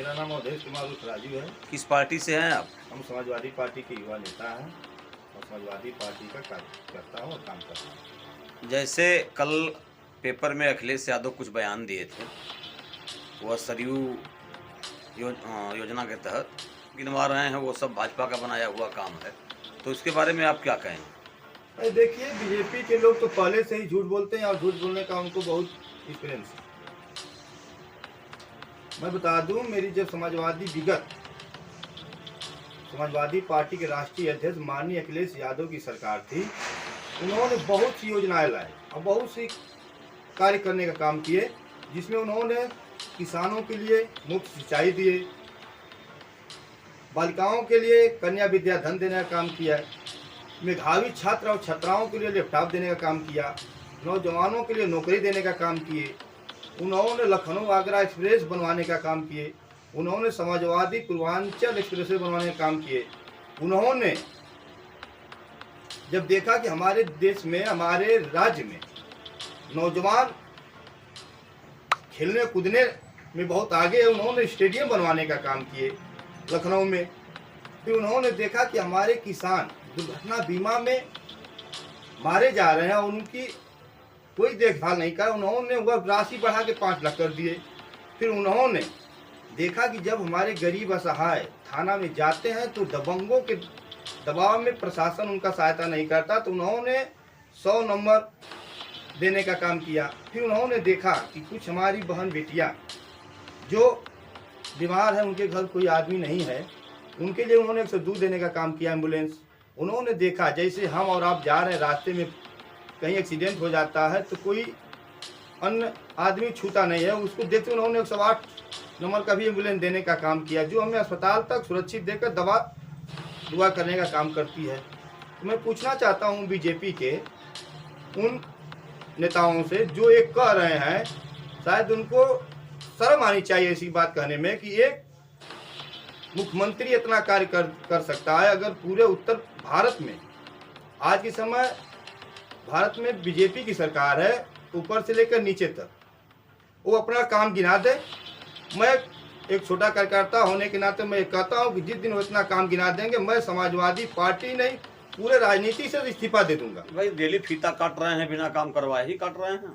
मेरा नाम अवधेश कुमार उर्फ राजू है। किस पार्टी से हैं आप? हम समाजवादी पार्टी के युवा नेता हैं और समाजवादी पार्टी का कार्यकर्ता हूँ और काम करता हूँ। जैसे कल पेपर में अखिलेश यादव कुछ बयान दिए थे, वह सरयू योजना के तहत गिनवा रहे हैं, वो सब भाजपा का बनाया हुआ काम है, तो इसके बारे में आप क्या कहेंगे? देखिए, बीजेपी के लोग तो पहले से ही झूठ बोलते हैं और झूठ बोलने का उनको बहुत एक्सपीरियंस है। मैं बता दूं, मेरी जब समाजवादी पार्टी के राष्ट्रीय अध्यक्ष माननीय अखिलेश यादव की सरकार थी, उन्होंने बहुत सी योजनाएं लाई और बहुत सी कार्य करने का काम किए, जिसमें उन्होंने किसानों के लिए मुफ्त सिंचाई दिए, बालिकाओं के लिए कन्या विद्या धन देने का काम किया, मेधावी छात्र और छात्राओं के लिए लैपटॉप देने का काम किया, नौजवानों के लिए नौकरी देने का काम किए, उन्होंने लखनऊ आगरा एक्सप्रेस बनवाने का काम किए, उन्होंने समाजवादी पूर्वांचल एक्सप्रेस बनवाने का काम किए। उन्होंने जब देखा कि हमारे देश में, हमारे राज्य में नौजवान खेलने कूदने में बहुत आगे है, उन्होंने स्टेडियम बनवाने का काम किए लखनऊ में। फिर उन्होंने देखा कि हमारे किसान दुर्घटना बीमा में मारे जा रहे हैं और उनकी कोई देखभाल नहीं कर, उन्होंने वह राशि बढ़ा के 5 लाख कर दिए। फिर उन्होंने देखा कि जब हमारे गरीब असहाय थाना में जाते हैं तो दबंगों के दबाव में प्रशासन उनका सहायता नहीं करता, तो उन्होंने 100 नंबर देने का काम किया। फिर उन्होंने देखा कि कुछ हमारी बहन बेटियां जो बीमार हैं, उनके घर कोई आदमी नहीं है, उनके लिए उन्होंने 102 देने का काम किया, एम्बुलेंस। उन्होंने देखा जैसे हम और आप जा रहे हैं, रास्ते में कहीं एक्सीडेंट हो जाता है तो कोई अन्य आदमी छूता नहीं है, उसको देखते उन्होंने 108 नंबर का भी एम्बुलेंस देने का काम किया, जो हमें अस्पताल तक सुरक्षित देकर दुआ करने का काम करती है। तो मैं पूछना चाहता हूं बीजेपी के उन नेताओं से जो एक कह रहे हैं, शायद उनको शर्म आनी चाहिए ऐसी बात कहने में कि एक मुख्यमंत्री इतना कार्य कर सकता है। अगर पूरे उत्तर भारत में आज के समय भारत में बीजेपी की सरकार है, ऊपर से लेकर नीचे तक, वो अपना काम गिना दे। मैं एक छोटा कार्यकर्ता होने के नाते मैं कहता हूं कि जिस दिन वो इतना काम गिना देंगे, मैं समाजवादी पार्टी नहीं पूरे राजनीति से इस्तीफा दे दूंगा। भाई डेली फीता काट रहे हैं, बिना काम करवाए ही काट रहे हैं।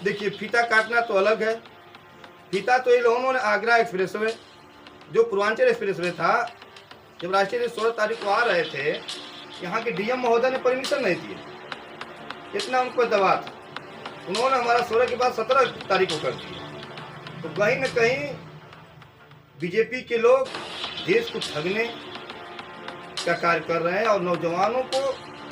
देखिए, फीता काटना तो अलग है। फीता तो ये लोगों ने आगरा एक्सप्रेस वे, जो पूर्वांचल एक्सप्रेस वे था, जब राष्ट्रीय 16 तारीख को आ रहे थे, यहाँ के डीएम महोदय ने परमिशन नहीं दिए, इतना उनको दबाव था। उन्होंने हमारा 16 के बाद 17 तारीख को कर दिया। तो कहीं न कहीं बीजेपी के लोग देश को ठगने का कार्य कर रहे हैं और नौजवानों को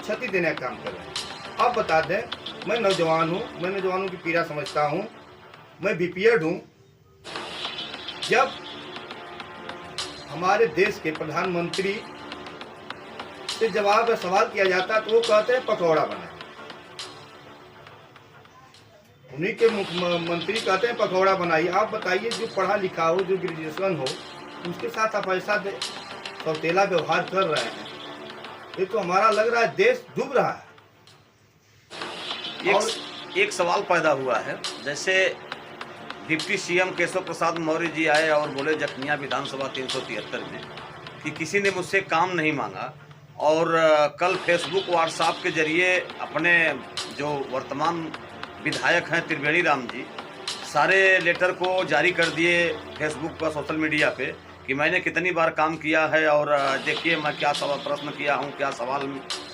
क्षति देने का काम कर रहे हैं। आप बता दें, मैं नौजवान हूँ, मैं नौजवानों की पीड़ा समझता हूँ, मैं बीपीएड हूँ। जब हमारे देश के प्रधानमंत्री से जवाब सवाल किया जाता तो वो कहते हैं पकौड़ा बनाए, उन्हीं के मुख्यमंत्री कहते हैं पकौड़ा बनाइए। आप बताइए, जो पढ़ा लिखा हो, जो ग्रेजुएशन हो, उसके साथ आप ऐसा सौतेला व्यवहार कर रहे हैं, ये तो हमारा लग रहा है देश डूब रहा है। एक सवाल पैदा हुआ है, जैसे डिप्टी सीएम केशव प्रसाद मौर्य जी आए और बोले जखनिया विधानसभा 373 में कि किसी ने मुझसे काम नहीं मांगा, और कल फेसबुक व्हाट्सएप के जरिए अपने जो वर्तमान विधायक हैं त्रिवेणी राम जी, सारे लेटर को जारी कर दिए फेसबुक पर, सोशल मीडिया पे, कि मैंने कितनी बार काम किया है और देखिए मैं क्या सवाल प्रश्न किया हूँ, क्या सवाल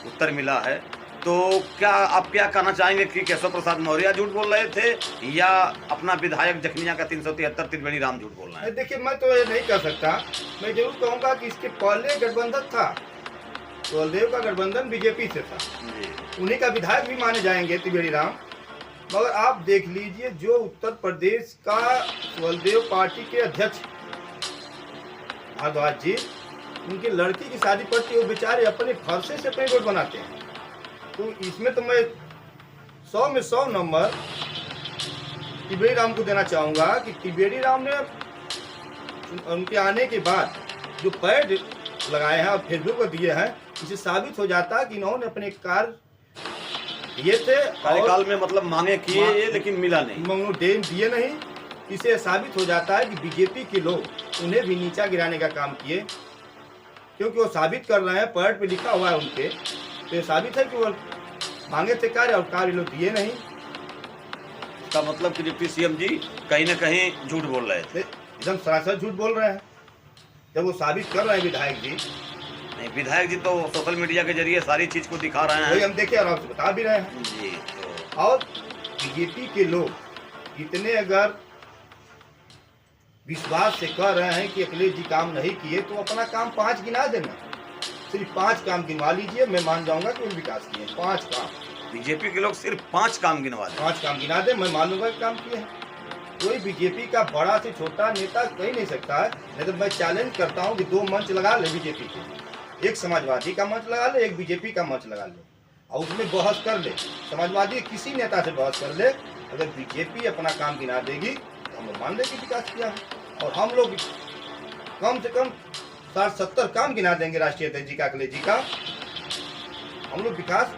उत्तर मिला है। तो क्या आप क्या कहना चाहेंगे कि केशव प्रसाद मौर्य झूठ बोल रहे थे या अपना विधायक जखनिया का 373 त्रिवेणी राम झूठ बोल रहे हैं? देखिए, मैं तो ये नहीं कह सकता। मैं जरूर कहूँगा कि इसके पहले गठबंधन था, सुहलदेव का गठबंधन बीजेपी से था, उन्हीं का विधायक भी माने जाएंगे त्रिवेणी राम। मगर आप देख लीजिए, जो उत्तर प्रदेश का सुहलदेव पार्टी के अध्यक्ष भारद्वाज जी, उनकी लड़की की शादी पड़ती है, वो बेचारे अपने खर्चे से अपने वोट बनाते हैं। तो इसमें तो मैं 100 में 100 नंबर त्रिवेणी राम को देना चाहूँगा कि त्रिवेणी राम ने उनके आने के बाद जो पैड लगाए हैं और फेसबुक पर दिए हैं, इससे साबित हो जाता है कि इन्होंने अपने कार्य ये थे कार्यकाल में मतलब मांगे किए, लेकिन मिला नहीं, दिए नहीं। इससे साबित हो जाता है कि बीजेपी के लोग उन्हें भी नीचा गिराने का काम किए, क्योंकि वो साबित कर रहे हैं, पैड पे लिखा हुआ है उनके, तो ये साबित है कि वो मांगे थे कार्य और कार्य लोग दिए नहीं। इसका मतलब कि डिप्टी सीएम जी कहीं ना कहीं झूठ बोल रहे थे। एकदम सरासर झूठ बोल रहे हैं जब वो साबित कर रहे हैं विधायक जी। नहीं, विधायक जी तो सोशल मीडिया के जरिए सारी चीज को दिखा रहे वही हैं हम देखे और आपसे बता भी रहे हैं। जी। तो और बीजेपी के लोग इतने अगर विश्वास से कह रहे हैं कि अखिलेश जी काम नहीं किए, तो अपना काम 5 गिना देना, सिर्फ 5 काम गिनवा लीजिए, मैं मान जाऊंगा कि विकास किए 5 काम। बीजेपी के लोग सिर्फ 5 काम गिनवा दें। 5 काम गिना दे, मैं मान लूंगा कि काम किए हैं। कोई बीजेपी का बड़ा से छोटा नेता कह नहीं सकता है। नहीं तो मैं चैलेंज करता हूं कि 2 मंच लगा ले बीजेपी के, एक समाजवादी का मंच लगा ले, एक बीजेपी का मंच लगा ले, और उसमें बहस कर ले। समाजवादी किसी नेता से बहस कर ले, अगर बीजेपी अपना काम गिना देगी तो हम लोग मान लेंगे विकास किया है। और हम लोग कम से कम 60-70 काम गिना देंगे राष्ट्रीय अध्यक्ष जी का, अखिलेश जी का। हम लोग विकास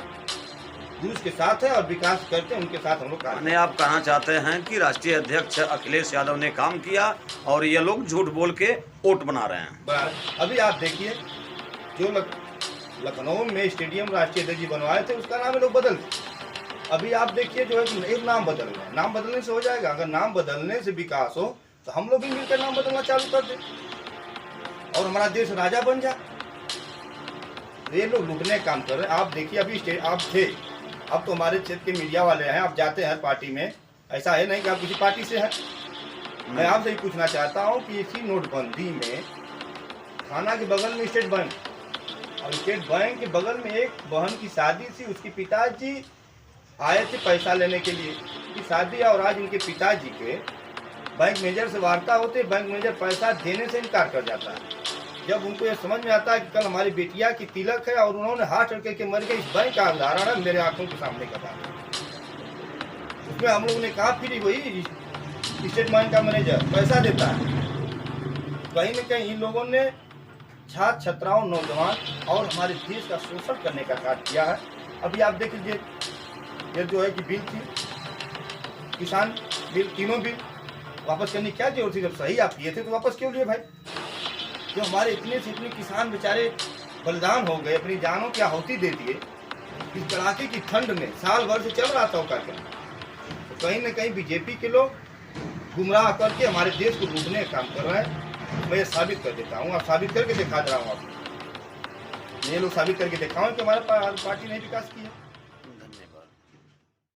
दूस के साथ है और विकास करते हैं उनके साथ हम लोग काम। माने आप कहना चाहते हैं कि राष्ट्रीय अध्यक्ष अखिलेश यादव ने काम किया और ये लोग झूठ बोल के वोट बना रहे हैं। बराबर। अभी आप देखिए, जो लखनऊ में स्टेडियम राष्ट्रीय अध्यक्ष जी बनवाए थे उसका नाम ये लोग बदल दिए। अभी आप देखिए जो है एक नाम बदल रहे हैं। नाम बदलने से हो जाएगा? अगर नाम बदलने से विकास हो तो हम लोग भी मिलकर नाम बदलना चालू कर दें और हमारा देश राजा बन जाए। ये लोग लूटने का काम कर रहे हैं। आप देखिए, अभी आप थे, अब तो हमारे क्षेत्र के मीडिया वाले हैं, आप जाते हैं हर पार्टी में, ऐसा है नहीं कि आप किसी पार्टी से हैं। मैं आपसे ही पूछना चाहता हूं कि इसी नोटबंदी में थाना के बगल में स्टेट बैंक, और स्टेट बैंक के बगल में एक बहन की शादी थी, उसके पिताजी आए थे पैसा लेने के लिए की शादी, और आज उनके पिताजी के बैंक मैनेजर से वार्ता होते, बैंक मैनेजर पैसा देने से इनकार कर जाता है। जब उनको ये समझ में आता है कि कल हमारी बेटिया की तिलक है और उन्होंने हार्ट अटैक के मर गए, इस बैंक का उदाहरण है मेरे आंखों के सामने का बात। उसमें हम लोगों ने कहा फिर वही स्टेट बैंक का मैनेजर पैसा देता है। कहीं न कहीं इन लोगों ने छात्र छात्राओं, नौजवान और हमारे देश का शोषण करने का कार्य किया है। अभी आप देख लीजिए, ये जो है कि बिल थी, किसान बिल, तीनों बिल वापस करने की क्या जरूरत थी? जब सही आप किए थे तो वापस क्यों लिए भाई? जो हमारे इतने से इतने किसान बेचारे बलिदान हो गए, अपनी जानों की आहुति दे दिए इस कड़ाके की ठंड में, साल भर से चल रहा था वो कार्यक्रम। तो कहीं न कहीं बीजेपी के लोग गुमराह करके हमारे देश को लूटने का काम कर रहे हैं। मैं ये साबित कर देता हूँ, और साबित करके दिखा दे रहा हूँ आपको। ये लोग साबित करके दिखाऊँ कि हमारे पार्टी ने विकास किया। धन्यवाद।